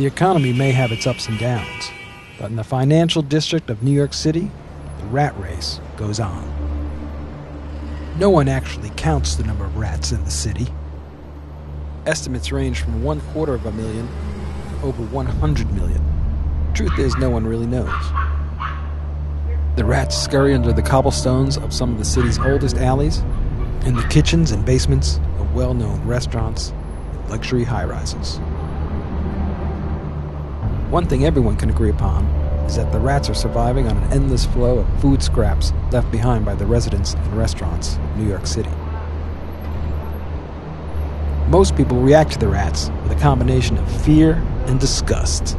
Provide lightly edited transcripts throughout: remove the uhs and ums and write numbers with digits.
The economy may have its ups and downs, but in the financial district of New York City, the rat race goes on. No one actually counts the number of rats in the city. Estimates range from 250,000 to over 100 million. Truth is, no one really knows. The rats scurry under the cobblestones of some of the city's oldest alleys, in the kitchens and basements of well-known restaurants and luxury high-rises. One thing everyone can agree upon is that the rats are surviving on an endless flow of food scraps left behind by the residents and restaurants of New York City. Most people react to the rats with a combination of fear and disgust.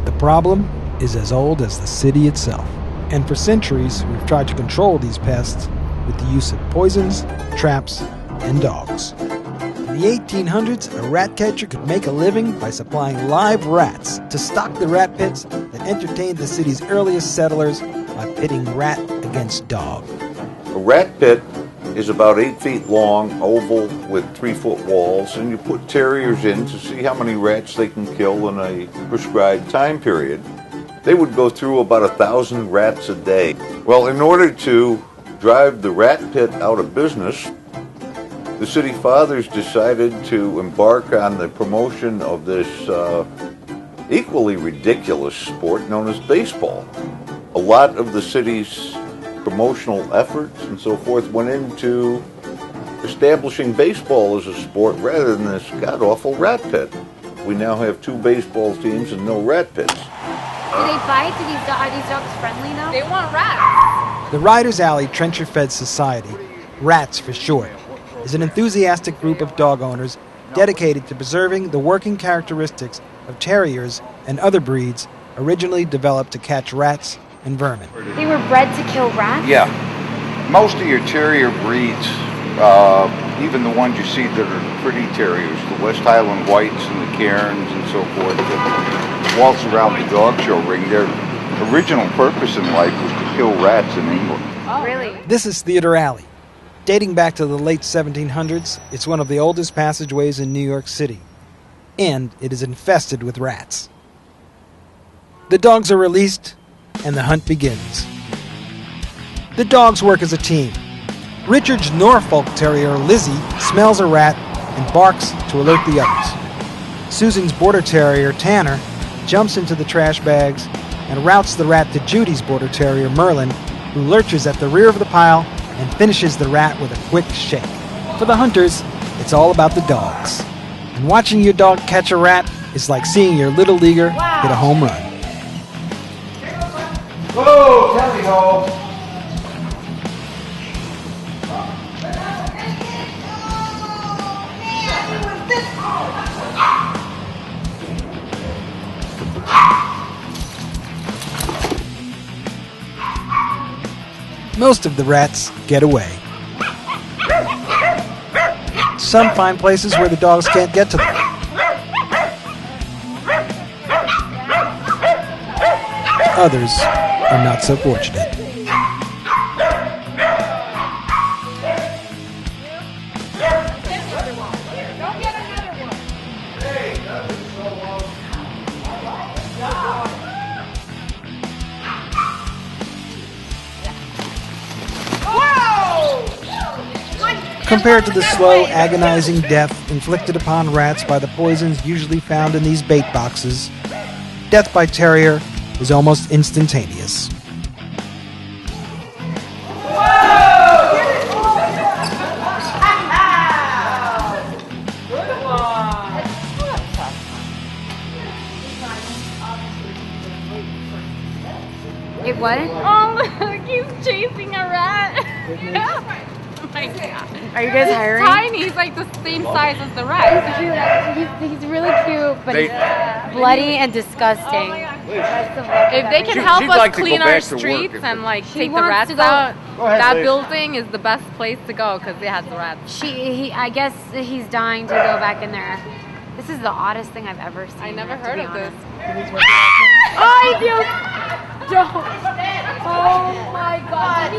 The problem is as old as the city itself, and for centuries we've tried to control these pests with the use of poisons, traps, and dogs. In the 1800s, a rat catcher could make a living by supplying live rats to stock the rat pits that entertained the city's earliest settlers by pitting rat against dog. A rat pit is about 8 feet long, oval, with 3-foot walls, and you put terriers in to see how many rats they can kill in a prescribed time period. They would go through about 1,000 rats a day. Well, in order to drive the rat pit out of business, the city fathers decided to embark on the promotion of this equally ridiculous sport known as baseball. A lot of the city's promotional efforts and so forth went into establishing baseball as a sport rather than this god-awful rat pit. We now have 2 baseball teams and no rat pits. Do they fight? Are these dogs friendly now? They want rats. The Ryders Alley Trencher-Fed Society, RATS for short, is an enthusiastic group of dog owners dedicated to preserving the working characteristics of terriers and other breeds originally developed to catch rats and vermin. They were bred to kill rats? Yeah. Most of your terrier breeds, even the ones you see that are pretty terriers, the West Highland Whites and the Cairns and so forth, that waltz around the dog show ring, their original purpose in life was to kill rats in England. Oh, really? This is Theater Alley. Dating back to the late 1700s, it's one of the oldest passageways in New York City, and it is infested with rats. The dogs are released, and the hunt begins. The dogs work as a team. Richard's Norfolk Terrier, Lizzie, smells a rat and barks to alert the others. Susan's Border Terrier, Tanner, jumps into the trash bags and routes the rat to Judy's Border Terrier, Merlin, who lurches at the rear of the pile and finishes the rat with a quick shake. For the hunters, it's all about the dogs. And watching your dog catch a rat is like seeing your little leaguer hit a home run. Whoa, tally ho! Most of the rats get away. Some find places where the dogs can't get to them. Others are not so fortunate. Compared to the slow, agonizing death inflicted upon rats by the poisons usually found in these bait boxes, death by terrier is almost instantaneous. It what? Oh, look, he's chasing a rat. Oh my God. Are you guys hiring? He's tiny. He's like the same size as the rat. He's really cute, but he's bloody and disgusting. If they can help us clean our streets and like take the rats out, that building is the best place to go because it has the rats. I guess he's dying to go back in there. This is the oddest thing I've ever seen. I never heard of this. Oh, he feels. Don't. Oh my God,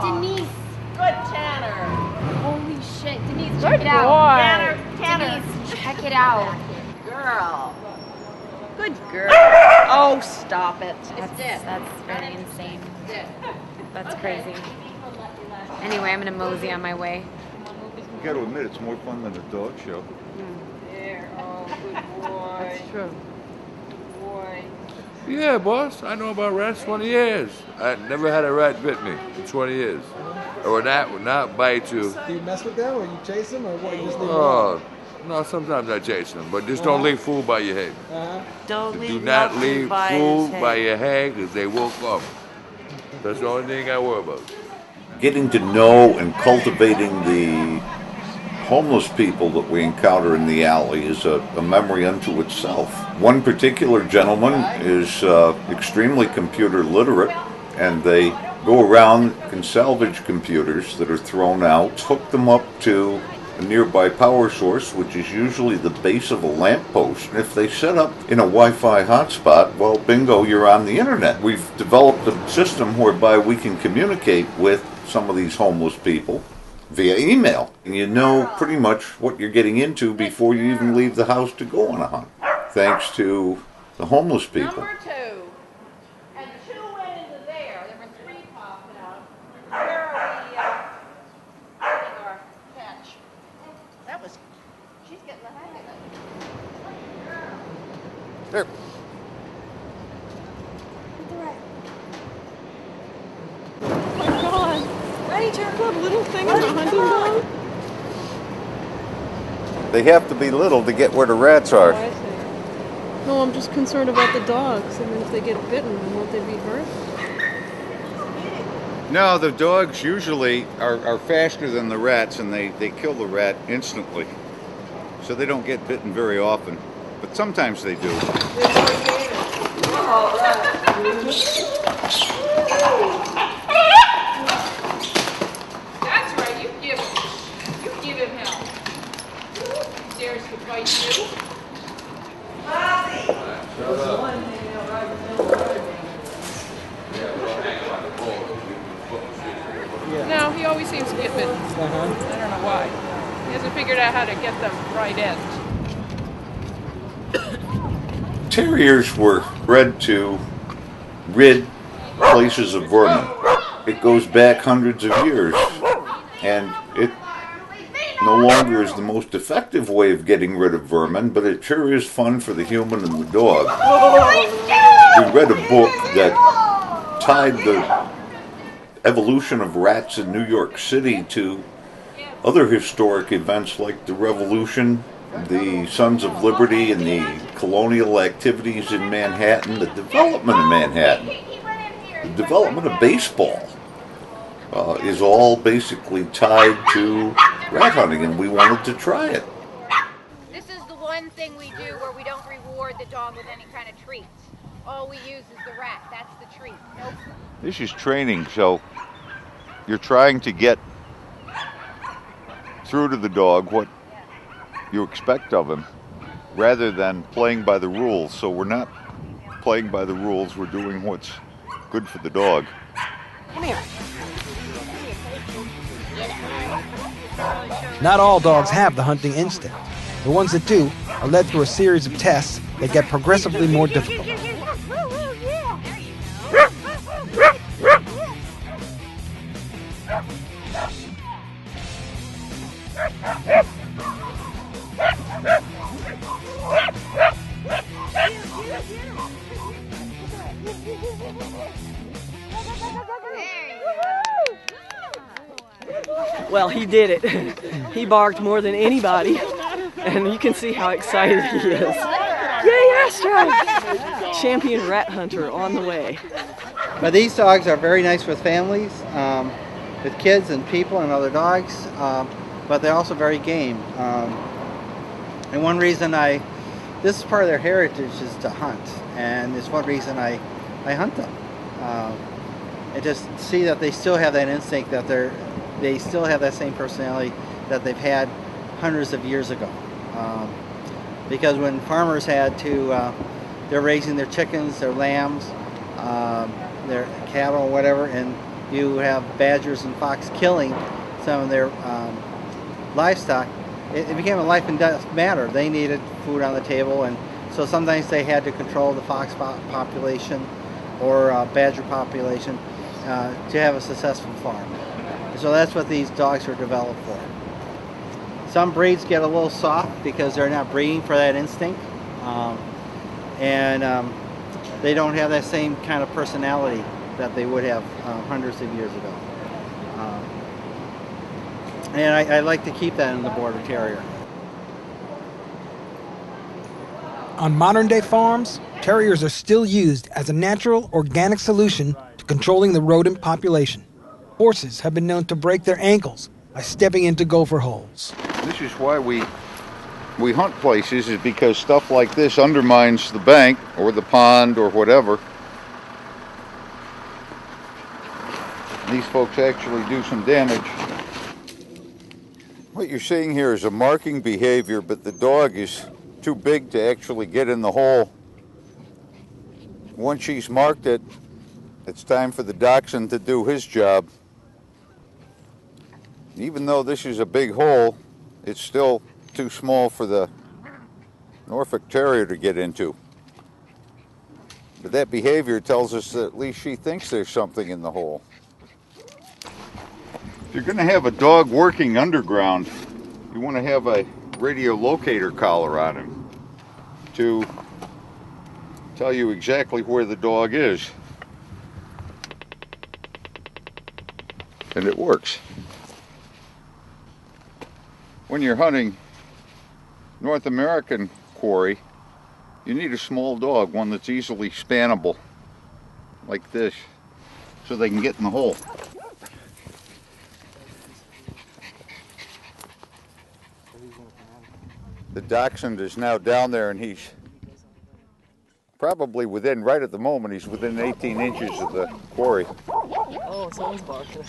Denise. Good Tanner. Holy shit, Denise, Good check it out. boy. Tanner. Denise, check it out. Girl. Good girl. Oh, stop it. That's really insane. That's crazy. Anyway, I'm gonna mosey on my way. You got to admit, it's more fun than a dog show. There. Oh, good boy. That's true. Good boy. Yeah, boss. I know about rats 20 years. I never had a rat bit me in 20 years. Or not bite you. Do you mess with them, or you chase them, or what? You just leave them Oh, no, sometimes I chase them. But just don't leave food by your head. Don't Do leave not nothing leave by food his by head. your head because they will come. That's the only thing I worry about. Getting to know and cultivating the homeless people that we encounter in the alley is a memory unto itself. One particular gentleman is extremely computer literate, and they go around and salvage computers that are thrown out, hook them up to a nearby power source, which is usually the base of a lamppost. And if they set up in a Wi-Fi hotspot, well, bingo, you're on the internet. We've developed a system whereby we can communicate with some of these homeless people via email. And you know pretty much what you're getting into before you even leave the house to go on a hunt, thanks to the homeless people. Number 2. And 2 went into there. There were 3 popped out. Where are we putting our catch? That was, she's getting the hang of it. There. Oh my God. That little thing is a hunting dog? They have to be little to get where the rats are. I see. No, I'm just concerned about the dogs. I mean, if they get bitten, won't they be hurt? No, the dogs usually are faster than the rats, and they kill the rat instantly. So they don't get bitten very often. But sometimes they do. That's right, you give him help. He dares to bite you. No, he always seems to get bitten. I don't know why. He hasn't figured out how to get the right end. Terriers were bred to rid places of vermin. It goes back hundreds of years, and it no longer is the most effective way of getting rid of vermin, but it sure is fun for the human and the dog. We read a book that tied the evolution of rats in New York City to other historic events like the Revolution, the Sons of Liberty, and the colonial activities in Manhattan, the development of Manhattan, the development of baseball is all basically tied to rat hunting, and we wanted to try it. This is the one thing we do where we don't reward the dog with any kind of treats. All we use is the rat. That's the treat. Nope. This is training, so you're trying to get through to the dog what you expect of him, rather than playing by the rules. So we're not playing by the rules, we're doing what's good for the dog. Come here. Not all dogs have the hunting instinct. The ones that do are led through a series of tests that get progressively more difficult. Well, he did it. He barked more than anybody, and you can see how excited he is. Yay, Astro! Champion rat hunter on the way. But these dogs are very nice with families, with kids and people and other dogs, but they're also very game. And one reason this is part of their heritage is to hunt, and it's one reason I hunt them. And just see that they still have that instinct, that they still have that same personality that they've had hundreds of years ago. Because when farmers they're raising their chickens, their lambs, their cattle, whatever, and you have badgers and fox killing some of their livestock, it became a life and death matter. They needed food on the table, and So sometimes they had to control the fox population or badger population to have a successful farm. So that's what these dogs were developed for. Some breeds get a little soft because they're not breeding for that instinct, and they don't have that same kind of personality that they would have hundreds of years ago. And I like to keep that in the Border Terrier. On modern-day farms, terriers are still used as a natural, organic solution to controlling the rodent population. Horses have been known to break their ankles by stepping into gopher holes. This is why we hunt places, is because stuff like this undermines the bank or the pond or whatever. These folks actually do some damage. What you're seeing here is a marking behavior, but the dog is too big to actually get in the hole. Once she's marked it, it's time for the dachshund to do his job. Even though this is a big hole, it's still too small for the Norfolk Terrier to get into. But that behavior tells us that at least she thinks there's something in the hole. If you're going to have a dog working underground, you want to have a radio locator collar on him to tell you exactly where the dog is. And it works. When you're hunting North American quarry, you need a small dog, one that's easily spannable, like this, so they can get in the hole. The dachshund is now down there, and he's probably within, right at the moment, he's within 18 inches of the quarry. Oh, someone's barking.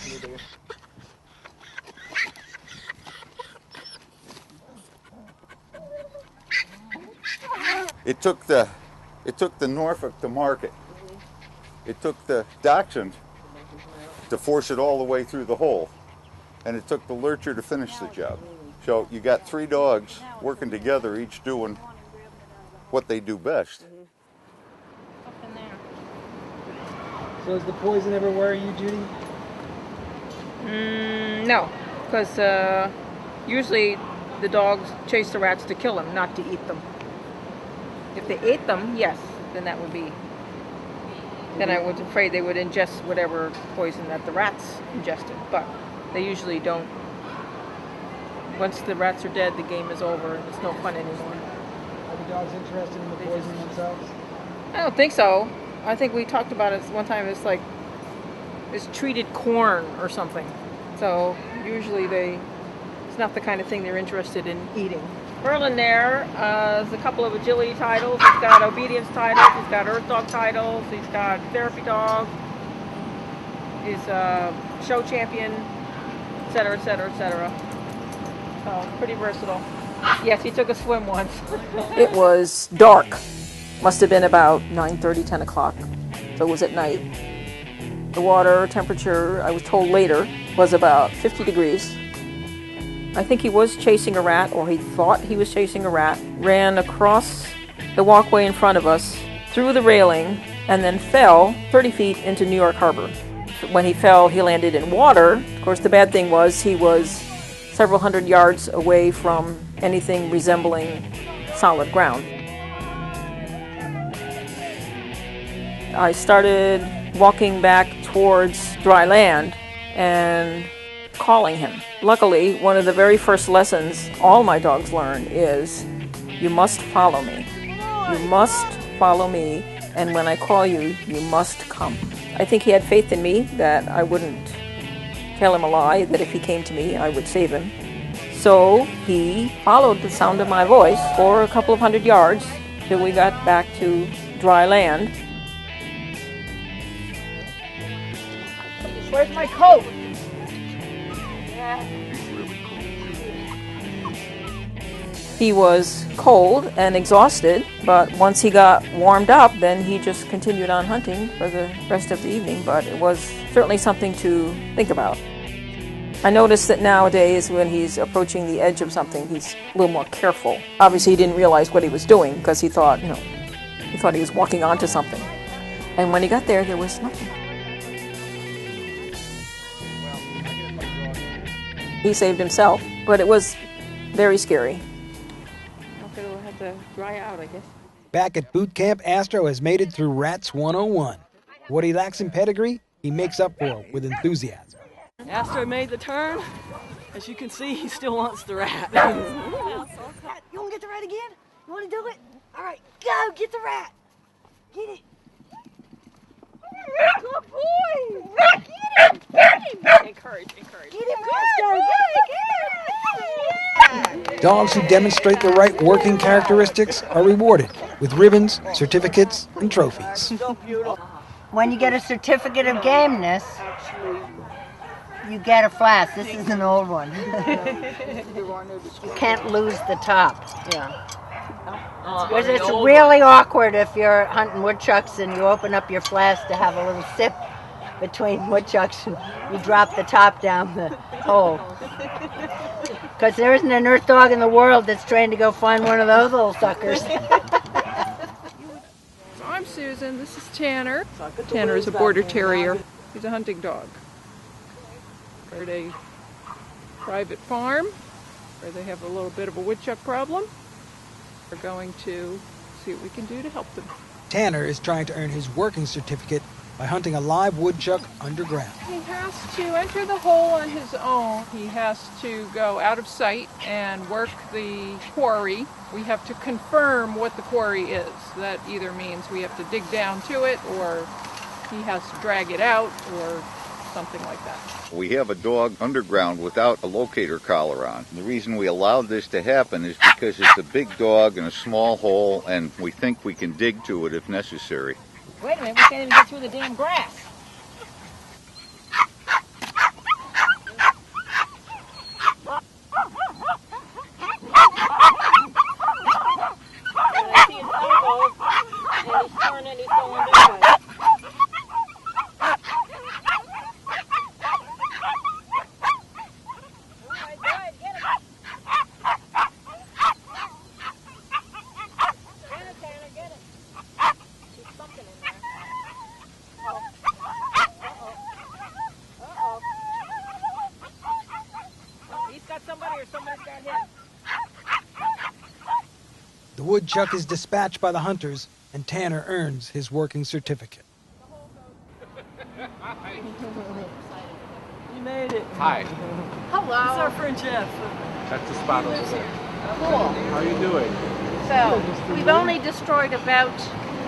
It took the Norfolk to mark it. It took the dachshund to force it all the way through the hole, and it took the lurcher to finish the job. So you got three dogs working together, each doing what they do best. Up in there. So is the poison ever worry you, Judy? No, because usually the dogs chase the rats to kill them, not to eat them. If they ate them, yes, then that would be. Then I was afraid they would ingest whatever poison that the rats ingested, but they usually don't. Once the rats are dead, the game is over and it's no fun anymore. Are the dogs interested in the poison themselves? I don't think so. I think we talked about it one time. It's like it's treated corn or something. So usually it's not the kind of thing they're interested in eating. Merlin there has a couple of agility titles. He's got obedience titles. He's got earth dog titles. He's got therapy dog. He's a show champion, etc., etc., etc. So pretty versatile. Yes, he took a swim once. It was dark. Must have been about 9:30, 10 o'clock. So it was at night. The water temperature, I was told later, was about 50 degrees. I think he was chasing a rat, or he thought he was chasing a rat, ran across the walkway in front of us, through the railing, and then fell 30 feet into New York Harbor. When he fell, he landed in water. Of course, the bad thing was he was several hundred yards away from anything resembling solid ground. I started walking back towards dry land and calling him. Luckily, one of the very first lessons all my dogs learn is, you must follow me. You must follow me, and when I call you, you must come. I think he had faith in me that I wouldn't tell him a lie, that if he came to me, I would save him. So he followed the sound of my voice for a couple of hundred yards till we got back to dry land. Where's my coat? He was cold and exhausted, but once he got warmed up, then he just continued on hunting for the rest of the evening, but it was certainly something to think about. I noticed that nowadays when he's approaching the edge of something, he's a little more careful. Obviously, he didn't realize what he was doing because he thought, he thought he was walking onto something. And when he got there was nothing. He saved himself, but it was very scary. Okay, we'll have to dry out, I guess. Back at boot camp, Astro has made it through R.A.T.S 101. What he lacks in pedigree, he makes up for with enthusiasm. Astro made the turn. As you can see, he still wants the rat. You want to get the rat again? You want to do it? All right, go get the rat. Get it. Good boy. Get him. Encourage. Get him, Astro. Get it. Dogs who demonstrate the right working characteristics are rewarded with ribbons, certificates, and trophies. When you get a certificate of gameness, you get a flask. This is an old one. You can't lose the top. Yeah. Because it's really awkward if you're hunting woodchucks and you open up your flask to have a little sip between woodchucks and you drop the top down the hole. Because there isn't an earth dog in the world that's trained to go find one of those little suckers. So I'm Susan, this is Tanner. Tanner is a Border Terrier. He's a hunting dog. We're at a private farm where they have a little bit of a woodchuck problem. We're going to see what we can do to help them. Tanner is trying to earn his working certificate by hunting a live woodchuck underground. He has to enter the hole on his own. He has to go out of sight and work the quarry. We have to confirm what the quarry is. That either means we have to dig down to it, or he has to drag it out, or something like that. We have a dog underground without a locator collar on. The reason we allowed this to happen is because it's a big dog in a small hole, and we think we can dig to it if necessary. Wait a minute, we can't even get through the damn grass. I see his elbow, and he's turning, he's going this way. The woodchuck is dispatched by the hunters, and Tanner earns his working certificate. You made it. Hi. Hello. That's our friend Jeff. That's the spot over there. Cool. How are you doing? So, we've only destroyed about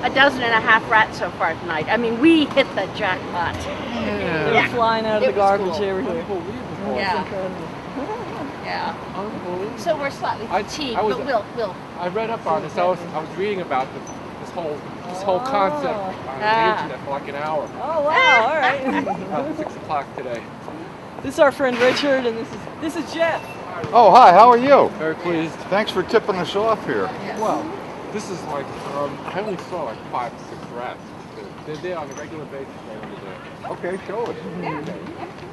12.5 rats so far tonight. I mean, we hit the jackpot. They were flying out of the garbage everywhere. Yeah. Yeah. So we're slightly fatigued, but we'll. I read up on this. I was reading about this whole concept on the internet for like an hour. Oh wow! All right. About 6 o'clock today. This is our friend Richard, and this is Jeff. Oh, hi, how are you? Very pleased. Thanks for tipping us off here. Yes. Well, this is like I only saw like 5 to 6 rats. They're there on a regular basis over there. Okay, show us.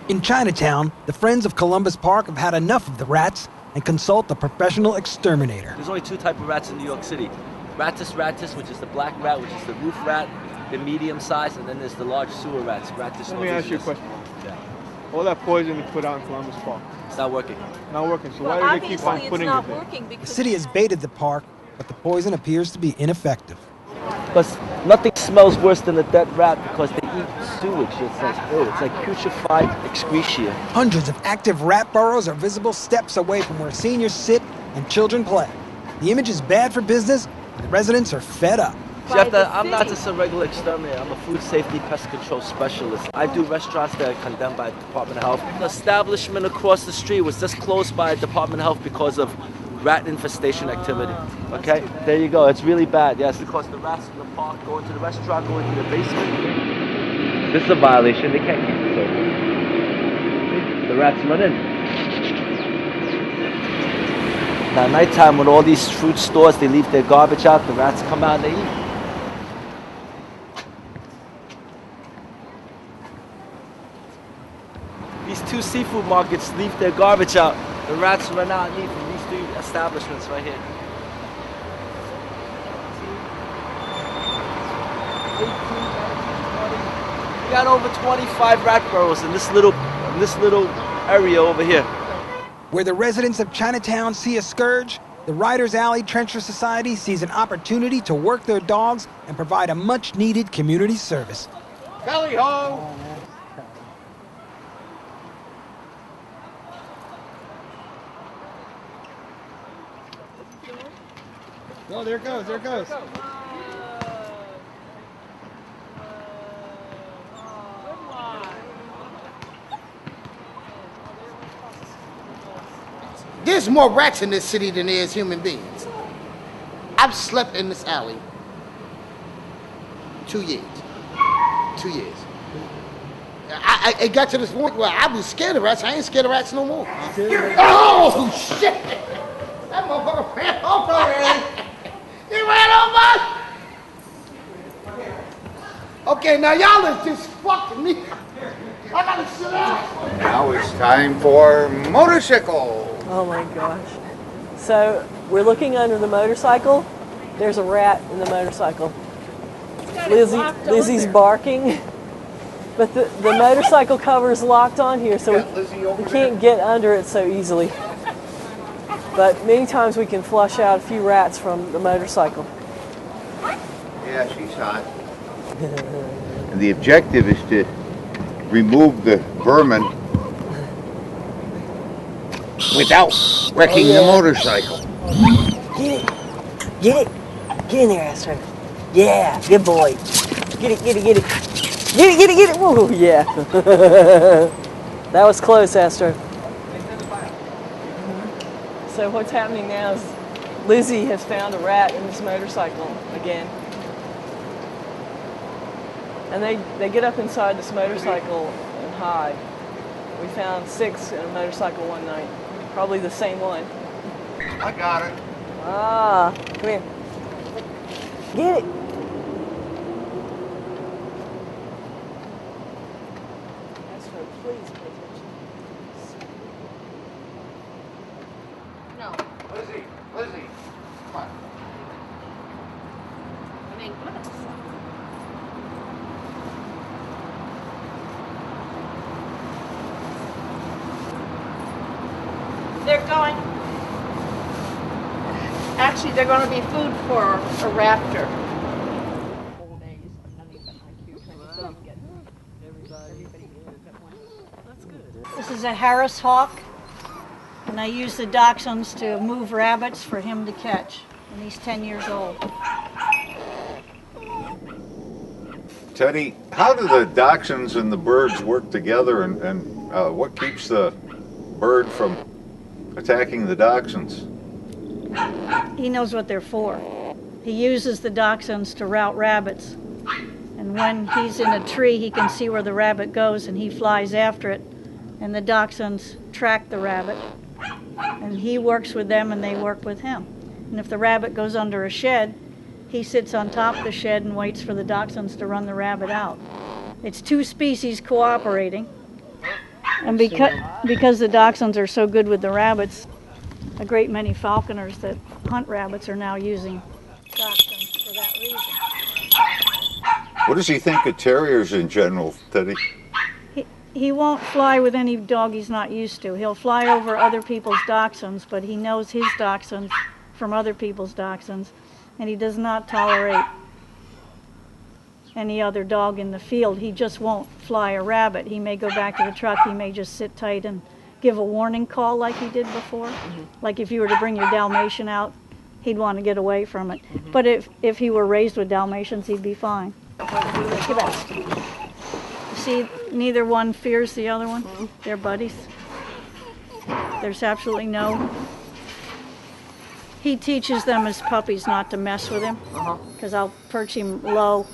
In Chinatown, the Friends of Columbus Park have had enough of the rats and consult a professional exterminator. There's only 2 types of rats in New York City. R.A.T.S, which is the black rat, which is the roof rat, the medium size, and then there's the large sewer rats. R.A.T.S. Let me ask you a question. Yeah. All that poison you put out in Columbus Park. It's not working. Not working. So why do they keep on putting it there? The city has baited the park, but the poison appears to be ineffective. Because nothing smells worse than a dead rat because they eat sewage. It's like putrefied excretia. Hundreds of active rat burrows are visible steps away from where seniors sit and children play. The image is bad for business, and the residents are fed up. Jeff, I'm not just a regular exterminator. I'm a food safety pest control specialist. I do restaurants that are condemned by the Department of Health. The establishment across the street was just closed by the Department of Health because of rat infestation activity. Okay? There you go. It's really bad. Yes, because the rats in the park go into the restaurant, go into the basement. This is a violation. They can't keep this open. The rats run in. Now, at nighttime, when all these fruit stores, they leave their garbage out, the rats come out and they eat. These 2 seafood markets leave their garbage out. The rats run out and eat from these 3 establishments right here. 18, 19, 20. We got over 25 rat burrows in this little area over here. Where the residents of Chinatown see a scourge, the Ryders Alley Trencher Society sees an opportunity to work their dogs and provide a much-needed community service. Belly ho! Oh, there it goes, there it goes. There's more rats in this city than there is human beings. I've slept in this alley 2 years. 2 years. It got to this point where I was scared of rats. I ain't scared of rats no more. Oh, shit! That motherfucker ran over. He ran over! Okay, now y'all is just fucking me. I gotta sit down. Now it's time for motorcycle. Oh my gosh. So we're looking under the motorcycle. There's a rat in the motorcycle. Lizzie's barking. But the motorcycle cover is locked on here, so we can't get under it so easily. But many times we can flush out a few rats from the motorcycle. Yeah, she's hot. And the objective is to remove the vermin without wrecking the motorcycle. Get it. Get it. Get in there, Astro. Yeah, good boy. Get it, get it, get it. Get it, get it, get it. Whoa, yeah. That was close, Astro. So what's happening now is Lizzie has found a rat in this motorcycle again. And they get up inside this motorcycle and hide. We found 6 in a motorcycle one night. Probably the same one. I got it. Ah, come here. Get it. Astro, please pay attention. No. Lizzie, come on. I mean, come on. They're going. Actually, they're going to be food for a raptor. This is a Harris hawk, and I use the dachshunds to move rabbits for him to catch. And he's 10 years old. Teddy, how do the dachshunds and the birds work together, and what keeps the bird from attacking the dachshunds? He knows what they're for. He uses the dachshunds to route rabbits. And when he's in a tree, he can see where the rabbit goes, and he flies after it. And the dachshunds track the rabbit. And he works with them, and they work with him. And if the rabbit goes under a shed, he sits on top of the shed and waits for the dachshunds to run the rabbit out. It's 2 species cooperating. And because the dachshunds are so good with the rabbits, a great many falconers that hunt rabbits are now using dachshunds for that reason. What does he think of terriers in general, Teddy? He won't fly with any dog he's not used to. He'll fly over other people's dachshunds, but he knows his dachshunds from other people's dachshunds, and he does not tolerate any other dog in the field. He just won't fly a rabbit. He may go back to the truck. He may just sit tight and give a warning call like he did before. Like if you were to bring your Dalmatian out, he'd want to get away from it. But if he were raised with Dalmatians, he'd be fine. Get back. See, neither one fears the other one. They're buddies. There's absolutely no... He teaches them as puppies not to mess with him, because I'll perch him low,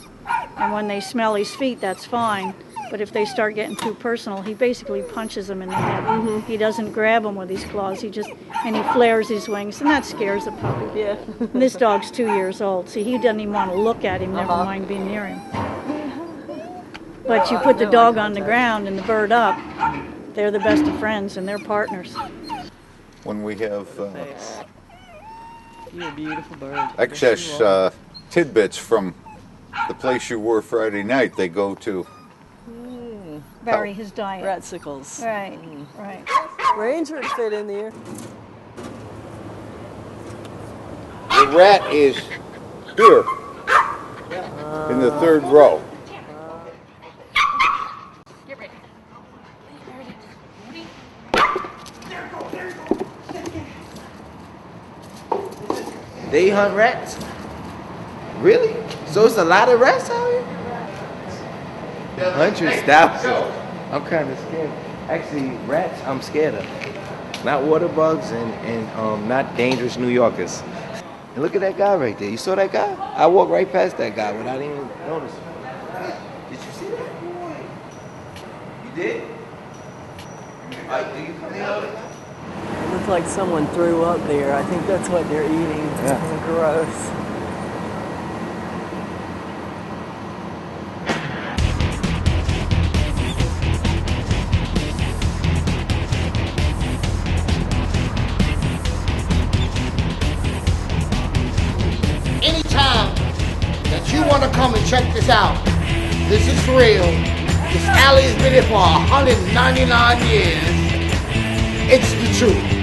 and when they smell his feet, that's fine. But if they start getting too personal, he basically punches them in the head. He doesn't grab them with his claws. He flares his wings, and that scares a puppy. Yeah. And this dog's 2 years old. See, he doesn't even want to look at him, never mind being near him. But you put the dog on the ground and the bird up, they're the best of friends and they're partners. When we have You're a beautiful bird. excess tidbits from the place you were Friday night, they go to Vary his diet. Ratsicles. Right, right. Ranger would fit in there. the rat is here in the third row. They hunt rats? Really? So it's a lot of rats out here? Hunters, thousands. I'm kind of scared. Actually, rats I'm scared of. Not water bugs and not dangerous New Yorkers. And look at that guy right there. You saw that guy? I walked right past that guy without even noticing. Did you see that? You did? Do you come here all the time? It looked like someone threw up there. I think that's what they're eating. Yeah. Gross. Anytime that you want to come and check this out, this is real. This alley has been here for 199 years. It's the truth.